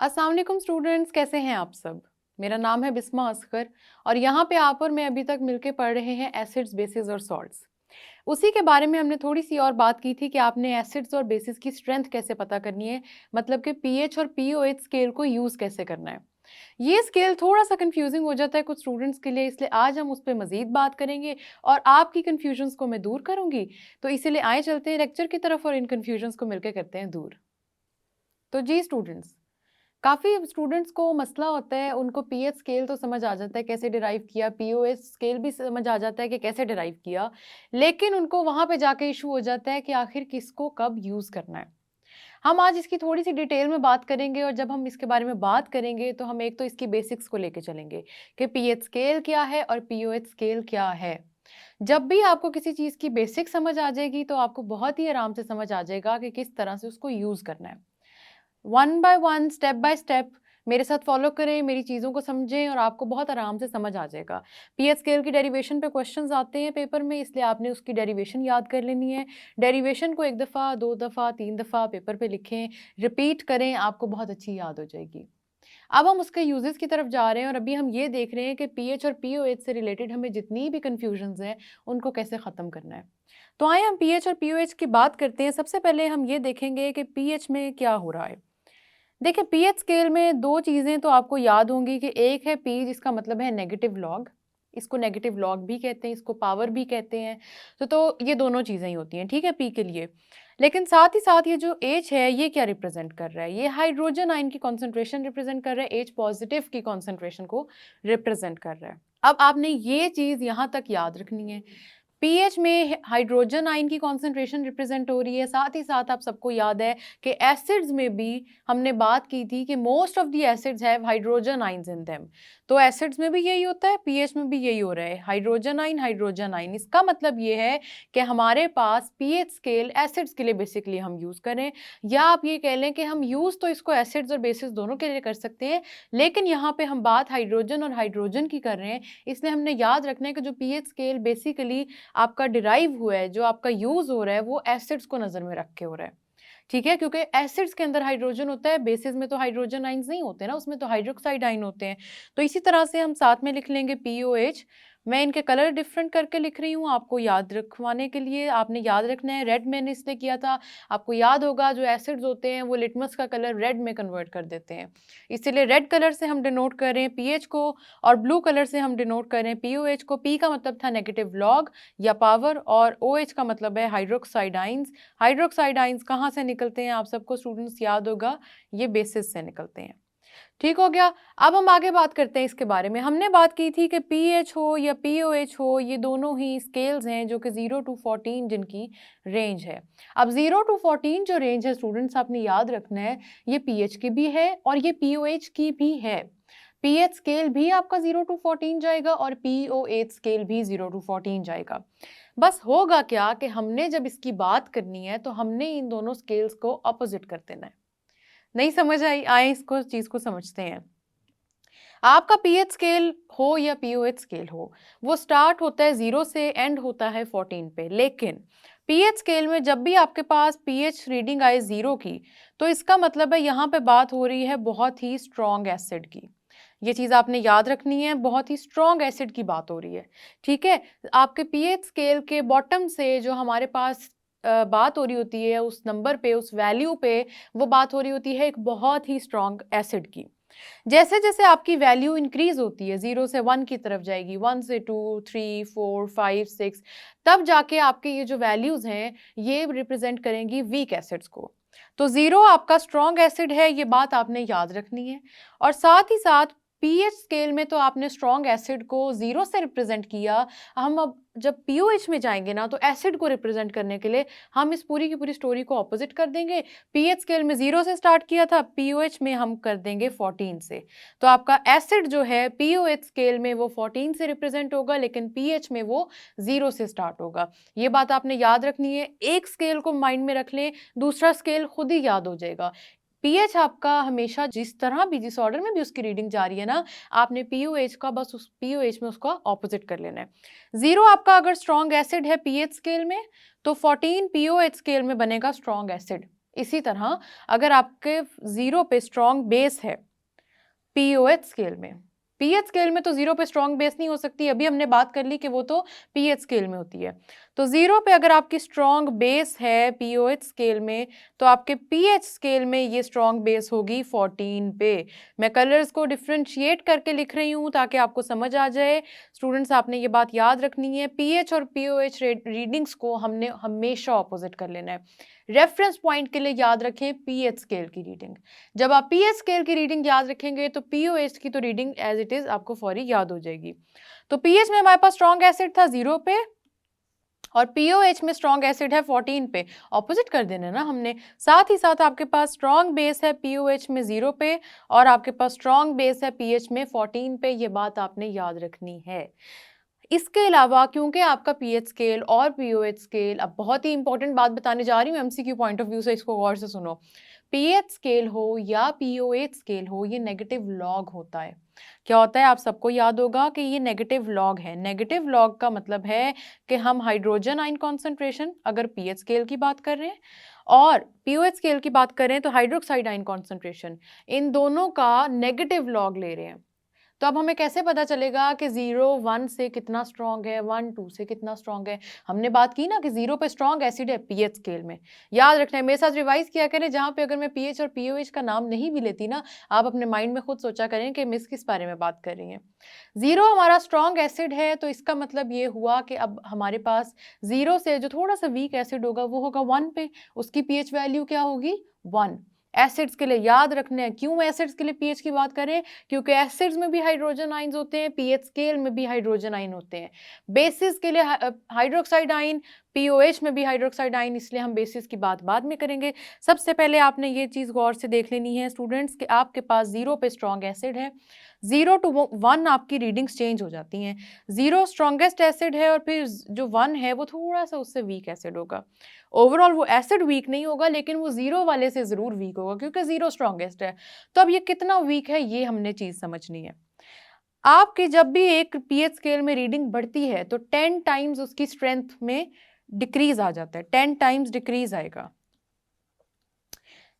अस्सलाम वालेकुम स्टूडेंट्स, कैसे हैं आप सब। मेरा नाम है बिस्मा असगर और यहाँ पे आप और मैं अभी तक मिलके पढ़ रहे हैं एसिड्स, बेसिस और सॉल्ट्स। उसी के बारे में हमने थोड़ी सी और बात की थी कि आपने एसिड्स और बेसिस की स्ट्रेंथ कैसे पता करनी है, मतलब कि पीएच और पीओएच स्केल को यूज़ कैसे करना है। ये स्केल थोड़ा सा कंफ्यूजिंग हो जाता है कुछ स्टूडेंट्स के लिए, इसलिए आज हम उस पर मजीद बात करेंगे और आपकी कन्फ्यूजन्स को मैं दूर करूंगी। तो इसीलिए आए चलते हैं लेक्चर की तरफ और इन कन्फ्यूजन्स को मिलकर करते हैं दूर। तो जी स्टूडेंट्स, काफ़ी स्टूडेंट्स को मसला होता है, उनको पीएच स्केल तो समझ आ जाता है कैसे डिराइव किया, पीओएस स्केल भी समझ आ जाता है कि कैसे डिराइव किया, लेकिन उनको वहाँ पे जाके इशू हो जाता है कि आखिर किसको कब यूज़ करना है। हम आज इसकी थोड़ी सी डिटेल में बात करेंगे और जब हम इसके बारे में बात करेंगे तो हम एक तो इसकी बेसिक्स को लेके चलेंगे कि पीएच स्केल क्या है और पीओएच स्केल क्या है। जब भी आपको किसी चीज़ की बेसिक समझ आ जाएगी तो आपको बहुत ही आराम से समझ आ जाएगा कि किस तरह से उसको यूज़ करना है। One by one, step by step मेरे साथ फॉलो करें, मेरी चीज़ों को समझें और आपको बहुत आराम से समझ आ जाएगा। पीएच स्केल की डेरिवेशन पे क्वेश्चंस आते हैं पेपर में, इसलिए आपने उसकी डेरिवेशन याद कर लेनी है। डेरिवेशन को 1 दफ़ा, 2 दफ़ा, 3 दफ़ा पेपर पे लिखें, रिपीट करें, आपको बहुत अच्छी याद हो जाएगी। अब हम उसके यूजेस की तरफ जा रहे हैं और अभी हम ये देख रहे हैं कि पीएच और पीओएच से रिलेटेड हमें जितनी भी कन्फ्यूजन्स हैं, उनको कैसे ख़त्म करना है। तो आइए हम पीएच और पीओएच की बात करते हैं। सबसे पहले हम ये देखेंगे कि पीएच में क्या हो रहा है। देखिए, पीएच स्केल में 2 चीज़ें तो आपको याद होंगी कि एक है पी, जिसका मतलब है नेगेटिव लॉग। इसको नेगेटिव लॉग भी कहते हैं, इसको पावर भी कहते हैं। तो ये दोनों चीज़ें ही होती हैं, ठीक है, पी के लिए। लेकिन साथ ही साथ ये जो एच है, ये क्या रिप्रेजेंट कर रहा है? ये हाइड्रोजन आयन की कॉन्सेंट्रेशन रिप्रेजेंट कर रहा है, एच पॉजिटिव की कॉन्सेंट्रेशन को रिप्रेजेंट कर रहा है। अब आपने ये चीज़ यहाँ तक याद रखनी है। पीएच में हाइड्रोजन आयन की कॉन्सेंट्रेशन रिप्रेजेंट हो रही है। साथ ही साथ आप सबको याद है कि एसिड्स में भी हमने बात की थी कि most of the acids have hydrogen ions in them. तो एसिड्स में भी यही होता है, पीएच में भी यही हो रहा है, हाइड्रोजन आयन, हाइड्रोजन आयन। इसका मतलब ये है कि हमारे पास पीएच स्केल एसिड्स के लिए बेसिकली हम यूज़ करें, या आप ये कह लें कि हम यूज़ तो इसको एसिड्स और बेसिस दोनों के लिए कर सकते हैं, लेकिन यहाँ पे हम बात हाइड्रोजन और हाइड्रोजन की कर रहे हैं। इसलिए हमने याद रखना है कि जो पीएच स्केल बेसिकली आपका डिराइव हुआ है, जो आपका यूज़ हो रहा है, वो एसिड्स को नज़र में रख के हो रहा है, ठीक है? क्योंकि एसिड्स के अंदर हाइड्रोजन होता है, बेसिस में तो हाइड्रोजन आयंस नहीं होते ना, उसमें तो हाइड्रोक्साइड आयन होते हैं। तो इसी तरह से हम साथ में लिख लेंगे पीओएच। मैं इनके कलर डिफरेंट करके लिख रही हूँ आपको याद रखवाने के लिए। आपने याद रखना है, रेड मैंने इसलिए किया था, आपको याद होगा जो एसिड्स होते हैं वो लिटमस का कलर रेड में कन्वर्ट कर देते हैं, इसीलिए रेड कलर से हम डिनोट करें पीएच को और ब्लू कलर से हम डिनोट करें पीओएच को। पी का मतलब था नेगेटिव लॉग या पावर और ओएच का मतलब है हाइड्रोक्साइड आयंस। हाइड्रोक्साइड आयंस कहाँ से निकलते हैं, आप सबको स्टूडेंट्स याद होगा, ये बेसिस से निकलते हैं। ठीक हो गया। अब हम आगे बात करते हैं इसके बारे में। हमने बात की थी कि पीएच हो या पीओएच हो, ये दोनों ही स्केल्स हैं जो कि 0 टू 14 जिनकी रेंज है। अब 0 टू 14 जो रेंज है स्टूडेंट्स, आपने याद रखना है, ये पीएच की भी है और ये पीओएच की भी है। पीएच स्केल भी आपका 0 टू 14 जाएगा और पीओएच स्केल भी 0 टू 14 जाएगा। बस होगा क्या कि हमने जब इसकी बात करनी है तो हमने इन दोनों स्केल्स को अपोजिट कर देना है। नहीं समझ आई? आए इसको चीज़ को समझते हैं। आपका पीएच स्केल हो या पीओएच स्केल हो, वो स्टार्ट होता है 0 से, एंड होता है 14 पे। लेकिन पीएच स्केल में जब भी आपके पास पीएच रीडिंग आए 0 की, तो इसका मतलब है यहाँ पे बात हो रही है बहुत ही स्ट्रॉन्ग एसिड की। ये चीज़ आपने याद रखनी है, बहुत ही स्ट्रॉन्ग एसिड की बात हो रही है, ठीक है? आपके पीएच स्केल के बॉटम से जो हमारे पास बात हो रही होती है, उस नंबर पे, उस वैल्यू पे, वो बात हो रही होती है एक बहुत ही स्ट्रॉन्ग एसिड की। जैसे जैसे आपकी वैल्यू इंक्रीज होती है, 0 से 1 की तरफ जाएगी, 1 से 2, 3, 4, 5, 6, तब जाके आपके ये जो वैल्यूज हैं ये रिप्रेजेंट करेंगी वीक एसिड्स को। तो 0 आपका स्ट्रॉन्ग एसिड है, ये बात आपने याद रखनी है। और साथ ही साथ पीएच स्केल में तो आपने स्ट्रॉन्ग एसिड को 0 से रिप्रेजेंट किया। हम अब जब पीओएच में जाएंगे ना, तो एसिड को रिप्रेजेंट करने के लिए हम इस पूरी की पूरी स्टोरी को ऑपोजिट कर देंगे। पीएच स्केल में 0 से स्टार्ट किया था, पीओएच में हम कर देंगे 14 से। तो आपका एसिड जो है पीओएच स्केल में वो 14 से रिप्रेजेंट होगा, लेकिन पीएच में वो 0 से स्टार्ट होगा। ये बात आपने याद रखनी है। एक स्केल को माइंड में रख लें, दूसरा स्केल खुद ही याद हो जाएगा। पीएच आपका हमेशा जिस तरह भी, जिस ऑर्डर में भी उसकी रीडिंग जा रही है ना, आपने पीओएच का बस उस पीओएच में उसका ऑपोजिट कर लेना है। 0 आपका अगर स्ट्रॉन्ग एसिड है पीएच स्केल में, तो 14 पीओएच स्केल में बनेगा स्ट्रॉन्ग एसिड। इसी तरह अगर आपके 0 पे स्ट्रॉन्ग बेस है पीओएच स्केल में, पीएच स्केल में तो 0 पे स्ट्रॉन्ग बेस नहीं हो सकती, अभी हमने बात कर ली कि वो तो पीएच स्केल में होती है। तो 0 पे अगर आपकी स्ट्रॉन्ग बेस है पीओएच स्केल में, तो आपके पीएच स्केल में ये स्ट्रॉन्ग बेस होगी 14 पे। मैं कलर्स को डिफ्रेंशिएट करके लिख रही हूँ ताकि आपको समझ आ जाए। स्टूडेंट्स, आपने ये बात याद रखनी है, पीएच और पीओएच रीडिंग्स को हमने हमेशा ऑपोजिट कर लेना है। रेफरेंस पॉइंट के लिए याद रखें पीएच स्केल की रीडिंग। जब आप पीएच स्केल की रीडिंग याद रखेंगे तो पीओएच की तो रीडिंग एज इट इज आपको फौरी याद हो जाएगी। तो पीएच में हमारे पास स्ट्रॉन्ग एसिड था 0 पे और पीओएच में स्ट्रॉन्ग एसिड है 14 पे, ऑपोजिट कर देना ना हमने। साथ ही साथ आपके पास स्ट्रॉन्ग बेस है पीओएच में 0 पे और आपके पास स्ट्रॉन्ग बेस है पीएच में 14 पे, ये बात आपने याद रखनी है। इसके अलावा क्योंकि आपका पीएच स्केल और पीओएच स्केल, अब बहुत ही इंपॉर्टेंट बात बताने जा रही हूँ एमसीक्यू पॉइंट ऑफ व्यू से, इसको गौर से सुनो। पीएच स्केल हो या पीओएच स्केल हो, ये नेगेटिव लॉग होता है। क्या होता है, आप सबको याद होगा कि ये नेगेटिव लॉग है। नेगेटिव लॉग का मतलब है कि हम हाइड्रोजन आयन कॉन्सेंट्रेशन अगर पीएच स्केल की बात कर रहे हैं और पीओएच स्केल की बात करें तो हाइड्रोक्साइड आयन कॉन्सेंट्रेशन, इन दोनों का नेगेटिव लॉग ले रहे हैं। तो अब हमें कैसे पता चलेगा कि 0 1 से कितना स्ट्रॉन्ग है, 1 2 से कितना स्ट्रॉन्ग है। हमने बात की ना कि 0 पे स्ट्रॉन्ग एसिड है पीएच स्केल में। याद रखना है, मेरे साथ रिवाइज किया करें, जहाँ पे अगर मैं पीएच और पीओएच का नाम नहीं भी लेती ना, आप अपने माइंड में खुद सोचा करें कि मिस किस बारे में बात कर रही हैं। 0 हमारा स्ट्रॉन्ग एसिड है, तो इसका मतलब ये हुआ कि अब हमारे पास 0 से जो थोड़ा सा वीक एसिड होगा वो होगा 1 पे, उसकी पीएच वैल्यू क्या होगी 1। एसिड्स के लिए याद रखना है, क्यों एसिड्स के लिए पीएच की बात करें, क्योंकि एसिड्स में भी हाइड्रोजन आयंस होते हैं, पीएच स्केल में भी हाइड्रोजन आयन होते हैं। बेसिस के लिए हाइड्रोक्साइड आयन, पीओएच में भी हाइड्रोक्साइड आयन, इसलिए हम बेसिस की बात बाद में करेंगे। सबसे पहले आपने ये चीज़ गौर से देख लेनी है स्टूडेंट्स कि आपके पास 0 पे स्ट्रॉन्ग एसिड है, 0 to 1 आपकी रीडिंग्स चेंज हो जाती हैं। 0 स्ट्रॉन्गेस्ट एसिड है और फिर जो 1 है वो थोड़ा सा उससे वीक एसिड होगा। ओवरऑल वो एसिड वीक नहीं होगा, लेकिन वो 0 वाले से ज़रूर वीक होगा क्योंकि 0 स्ट्रॉन्गेस्ट है। तो अब ये कितना वीक है ये हमने चीज़ समझनी है। आपकी जब भी एक पीएच स्केल में रीडिंग बढ़ती है तो 10 टाइम्स उसकी स्ट्रेंथ में डिक्रीज आ जाता है, 10 टाइम्स डिक्रीज आएगा।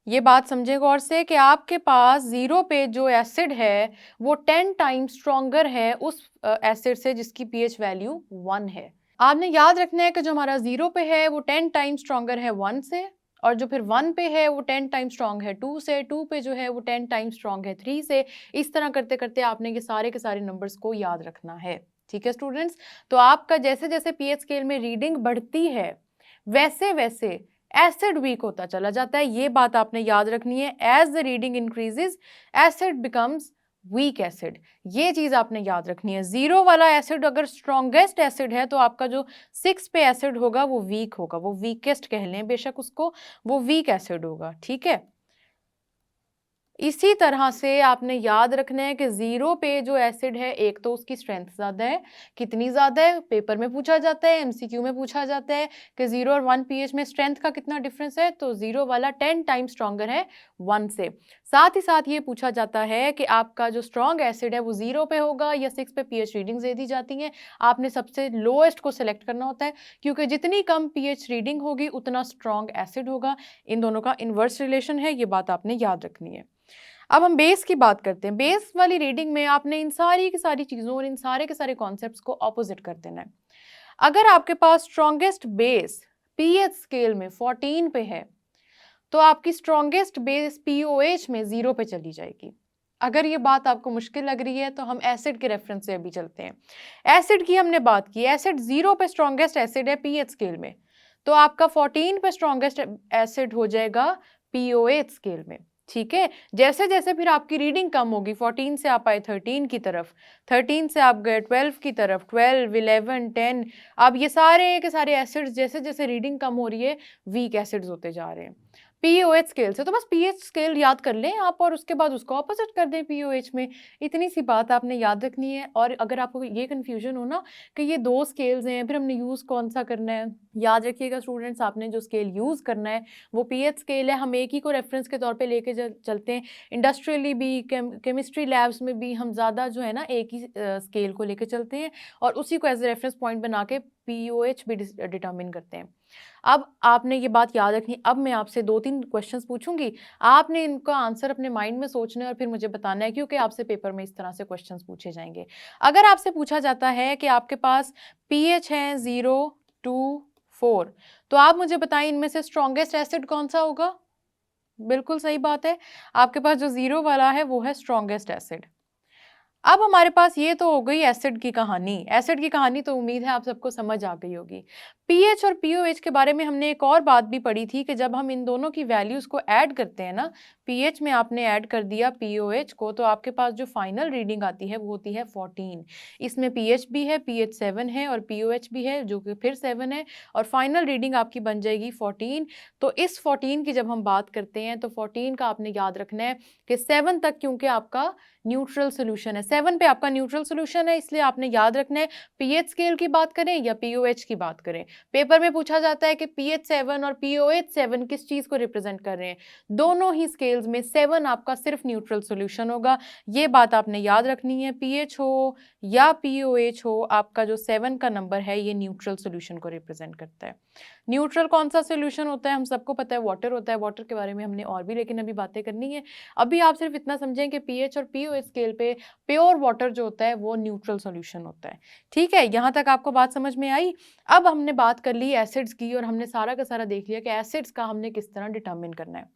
ये बात समझे गौर से कि आपके पास 0 पे जो एसिड है वो 10 टाइम्स स्ट्रॉन्गर है उस एसिड से जिसकी पीएच वैल्यू 1 है। आपने याद रखना है कि जो हमारा 0 पे है वो 10 टाइम्स स्ट्रॉन्गर है 1 से, और जो फिर 1 पे है वो 10 टाइम्स स्ट्रॉन्ग है 2 से, 2 पे जो है वो 10 टाइम्स स्ट्रॉन्ग है 3 से। इस तरह करते करते आपने ये सारे के सारे नंबर्स को याद रखना है। ठीक है स्टूडेंट्स, तो आपका जैसे जैसे पीएच स्केल में रीडिंग बढ़ती है वैसे वैसे एसिड वीक होता चला जाता है। ये बात आपने याद रखनी है, as the reading increases acid becomes weak acid, ये चीज आपने याद रखनी है। 0 वाला एसिड अगर स्ट्रॉन्गेस्ट एसिड है तो आपका जो 6 पे एसिड होगा वो वीक होगा, वो वीकेस्ट कह लें बेशक उसको, वो वीक एसिड होगा। ठीक है, इसी तरह से आपने याद रखना है कि 0 पे जो एसिड है, एक तो उसकी स्ट्रेंथ ज़्यादा है, कितनी ज़्यादा है पेपर में पूछा जाता है, एमसीक्यू में पूछा जाता है कि 0 और 1 पीएच में स्ट्रेंथ का कितना डिफरेंस है, तो 0 वाला 10 टाइम्स स्ट्रॉन्गर है 1 से। साथ ही साथ ये पूछा जाता है कि आपका जो स्ट्रॉन्ग एसिड है वो 0 पे होगा या 6 पे, पीएच रीडिंग्स दे दी जाती हैं, आपने सबसे लोएस्ट को सिलेक्ट करना होता है क्योंकि जितनी कम पीएच रीडिंग होगी उतना स्ट्रॉन्ग एसिड होगा। इन दोनों का इन्वर्स रिलेशन है, ये बात आपने याद रखनी है। अब हम बेस की बात करते हैं। बेस वाली रीडिंग में आपने इन सारी की सारी चीज़ों और इन सारे के सारे कॉन्सेप्ट्स को ऑपोजिट कर देना है। अगर आपके पास स्ट्रॉन्गेस्ट बेस पीएच स्केल में 14 पे है तो आपकी स्ट्रॉन्गेस्ट बेस पीओएच में 0 पे चली जाएगी। अगर ये बात आपको मुश्किल लग रही है तो हम एसिड के रेफरेंस से अभी चलते हैं। एसिड की हमने बात की, एसिड 0 पे स्ट्रॉन्गेस्ट एसिड है पीएच स्केल में, तो आपका 14 पे स्ट्रॉन्गेस्ट एसिड हो जाएगा पीओएच स्केल में। ठीक है, जैसे जैसे फिर आपकी रीडिंग कम होगी, 14 से आप आए 13 की तरफ, 13 से आप गए 12 की तरफ, 12 11 10, अब ये सारे के सारे एसिड्स जैसे जैसे रीडिंग कम हो रही है वीक एसिड्स होते जा रहे हैं पीओएच स्केल से। तो बस पीएच स्केल याद कर लें आप और उसके बाद उसको ऑपोजिट कर दें पीओएच में। इतनी सी बात आपने याद रखनी है। और अगर आपको ये कन्फ्यूजन हो ना कि ये 2 स्केल्स हैं फिर हमने यूज़ कौन सा करना है, याद रखिएगा स्टूडेंट्स, आपने जो स्केल यूज़ करना है वो पीएच स्केल है। हम एक ही को रेफरेंस के तौर पे लेके चलते हैं। इंडस्ट्रियली भी, केमिस्ट्री लैब्स में भी हम ज़्यादा जो है ना एक ही स्केल को लेके चलते हैं और उसी को एज ए रेफरेंस पॉइंट बना के पीओएच भी डिटर्मिन करते हैं। अब आपने ये बात याद रखनी। अब मैं आपसे 2-3 क्वेश्चंस पूछूंगी, आपने इनका आंसर अपने माइंड में सोचना है और फिर मुझे बताना है, क्योंकि आपसे पेपर में इस तरह से क्वेश्चंस पूछे जाएंगे। अगर आपसे पूछा जाता है कि आपके पास पीएच है 0, 2, 4, तो आप मुझे बताएं इनमें से स्ट्रॉन्गेस्ट एसिड कौन सा होगा? बिल्कुल सही बात है, आपके पास जो 0 वाला है वो है स्ट्रॉन्गेस्ट एसिड। अब हमारे पास ये तो हो गई एसिड की कहानी। एसिड की कहानी तो उम्मीद है आप सबको समझ आ गई होगी। पीएच और पीओएच के बारे में हमने एक और बात भी पढ़ी थी कि जब हम इन दोनों की वैल्यूज को ऐड करते हैं ना, पीएच में आपने ऐड कर दिया पीओएच को, तो आपके पास जो फाइनल रीडिंग आती है वो होती है 14। इसमें पीएच भी है, पीएच 7 है और पीओएच भी है जो कि फिर 7 है, और फाइनल रीडिंग आपकी बन जाएगी 14। तो इस 14 की जब हम बात करते हैं तो 14 का आपने याद रखना है कि 7 तक, क्योंकि आपका न्यूट्रल सोल्यूशन है, 7 पे आपका न्यूट्रल सोल्यूशन है, इसलिए आपने याद रखना है पीएच स्केल की बात करें या पीओएच की बात करें। पेपर में पूछा जाता है कि पीएच 7 और पीओएच 7 किस चीज को रिप्रेजेंट कर रहे हैं। दोनों ही स्केल्स में 7 आपका सिर्फ न्यूट्रल सोल्यूशन होगा, ये बात आपने याद रखनी है। पीएच हो या पीओएच हो, आपका जो 7 का नंबर है ये न्यूट्रल सोल्यूशन को रिप्रेजेंट करता है। न्यूट्रल कौन सा सोल्यूशन होता है? हम सबको पता है वाटर होता है। वाटर के बारे में हमने और भी लेकिन अभी बातें करनी है। अभी आप सिर्फ इतना समझें कि पीएच और पीओएच स्केल पे प्योर वाटर जो होता है वो न्यूट्रल सॉल्यूशन होता है। ठीक है, यहाँ तक आपको बात समझ में आई। अब हमने बात कर ली एसिड्स की और हमने सारा का सारा देख लिया कि एसिड्स का हमने किस तरह डिटर्मिन करना है।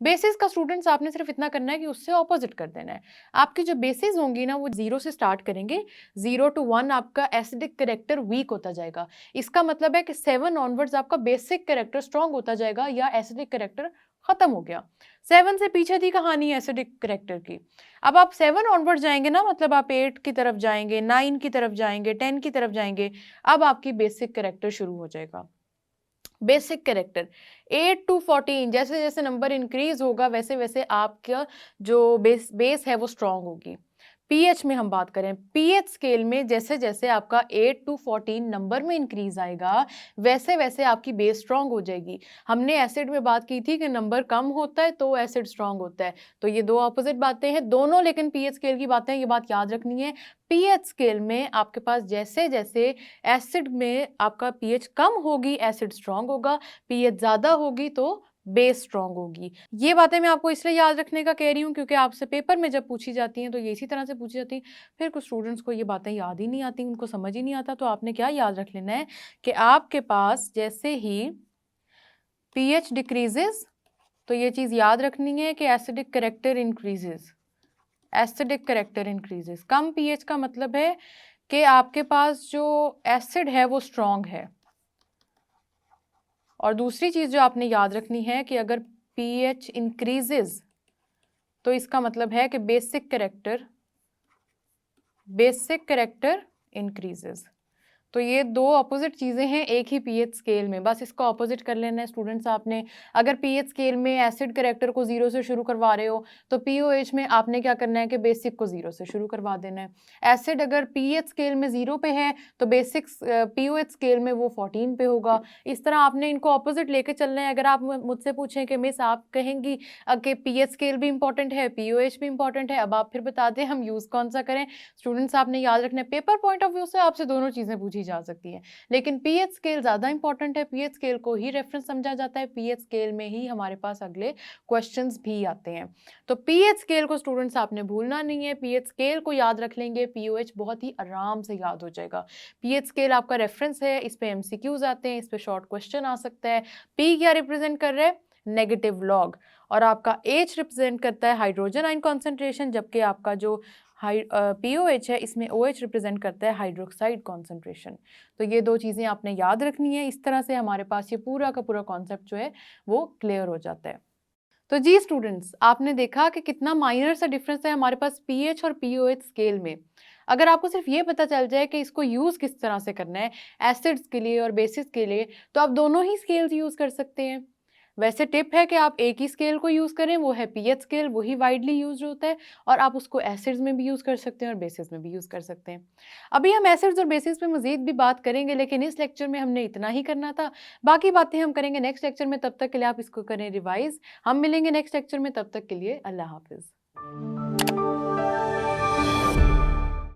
बेसिस का स्टूडेंट्स आपने सिर्फ इतना करना है कि उससे ऑपोजिट कर देना है। आपकी जो बेसिस होंगी ना वो 0 से स्टार्ट करेंगे, 0 to 1 आपका एसिडिक कैरेक्टर वीक होता जाएगा। इसका मतलब है कि 7 ऑनवर्ड्स आपका बेसिक कैरेक्टर स्ट्रॉन्ग होता जाएगा या एसिडिक कैरेक्टर खत्म हो गया। 7 से पीछे थी कहानी एसिडिक कैरेक्टर की। अब आप 7 ऑनवर्ड जाएंगे ना, मतलब आप 8 की तरफ जाएंगे, 9 की तरफ जाएंगे, 10 की तरफ जाएंगे, अब आपकी बेसिक कैरेक्टर शुरू हो जाएगा। बेसिक कैरेक्टर 8 to 14, जैसे जैसे नंबर इंक्रीज होगा वैसे वैसे आपका जो बेस है वो स्ट्रांग होगी। पीएच में हम बात करें, पीएच स्केल में जैसे जैसे आपका 8 to 14 नंबर में इंक्रीज आएगा वैसे वैसे आपकी बेस स्ट्रांग हो जाएगी। हमने एसिड में बात की थी कि नंबर कम होता है तो एसिड स्ट्रांग होता है, तो ये दो ऑपोजिट बातें हैं दोनों, लेकिन पीएच स्केल की बातें, ये बात याद रखनी है। पीएच स्केल में आपके पास जैसे जैसे एसिड में आपका पीएच कम होगी एसिड स्ट्रांग होगा, पीएच ज्यादा होगी तो बेस स्ट्रांग होगी। ये बातें मैं आपको इसलिए याद रखने का कह रही हूँ क्योंकि आपसे पेपर में जब पूछी जाती हैं तो ये इसी तरह से पूछी जाती हैं। फिर कुछ स्टूडेंट्स को ये बातें याद ही नहीं आती, उनको समझ ही नहीं आता, तो आपने क्या याद रख लेना है कि आपके पास जैसे ही पीएच डिक्रीजेस तो ये चीज याद रखनी है कि acidic character increases. Acidic character increases, कम पीएच का मतलब है कि आपके पास जो एसिड है वो स्ट्रांग है। और दूसरी चीज जो आपने याद रखनी है कि अगर पीएच इंक्रीजेस तो इसका मतलब है कि बेसिक कैरेक्टर इंक्रीजेस। तो ये दो अपोजिट चीज़ें हैं एक ही पीएच स्केल में, बस इसको अपोजिट कर लेना है स्टूडेंट्स आपने। अगर पीएच स्केल में एसिड कैरेक्टर को 0 से शुरू करवा रहे हो तो पीओएच में आपने क्या करना है कि बेसिक को 0 से शुरू करवा देना है। एसिड अगर पीएच स्केल में 0 पे है तो बेसिक पीओएच स्केल में वो 14 पे होगा। इस तरह आपने इनको अपोजिट लेके चलना है। अगर आप मुझसे पूछें कि मिस आप कहेंगी कि पीएच स्केल भी इंपॉर्टेंट है पीओएच भी इंपॉर्टेंट है, अब आप फिर बता दें हम यूज़ कौन सा करें। स्टूडेंट्स आपने याद रखना है पेपर पॉइंट ऑफ व्यू से आपसे दोनों चीज़ें पूछी जा सकती है, लेकिन पीएच स्केल ज्यादा इंपॉर्टेंट है, पीएच स्केल को ही रेफरेंस समझा जाता है, पीएच स्केल में ही हमारे पास अगले क्वेश्चंस भी आते हैं। तो पीएच स्केल को स्टूडेंट्स आपने भूलना नहीं है, पीएच स्केल को याद रख लेंगे पीओएच बहुत ही आराम से याद हो जाएगा। पीएच स्केल आपका रेफरेंस है, इस पे एमसीक्यूज आते हैं, इस पे शॉर्ट क्वेश्चन आ सकता है। पी क्या रिप्रेजेंट कर रहे हैं? Negative log. और आपका एच रिप्रेजेंट करता है हाइड्रोजन आयन कॉन्सेंट्रेशन, जबकि आपका जो पीओएच है इसमें ओएच रिप्रेजेंट करता है हाइड्रोक्साइड कॉन्सेंट्रेशन। तो ये दो चीज़ें आपने याद रखनी है। इस तरह से हमारे पास ये पूरा का पूरा कॉन्सेप्ट जो है वो क्लियर हो जाता है। तो जी स्टूडेंट्स, आपने देखा कि कितना माइनर सा डिफरेंस है हमारे पास पीएच और पीओएच स्केल में। अगर आपको सिर्फ ये पता चल जाए कि इसको यूज़ किस तरह से करना है एसिड्स के लिए और बेसिस के लिए, तो आप दोनों ही स्केल्स यूज़ कर सकते हैं। वैसे टिप है कि आप एक ही स्केल को यूज़ करें, वो है पीएच स्केल, वही वाइडली यूज होता है, और आप उसको एसिड्स में भी यूज़ कर सकते हैं और बेसिस में भी यूज़ कर सकते हैं। अभी हम एसिड्स और बेसिस पे मजीद भी बात करेंगे, लेकिन इस लेक्चर में हमने इतना ही करना था। बाकी बातें हम करेंगे नेक्स्ट लेक्चर में, तब तक के लिए आप इसको करें रिवाइज। हम मिलेंगे नेक्स्ट लेक्चर में, तब तक के लिए अल्लाह हाफिज़।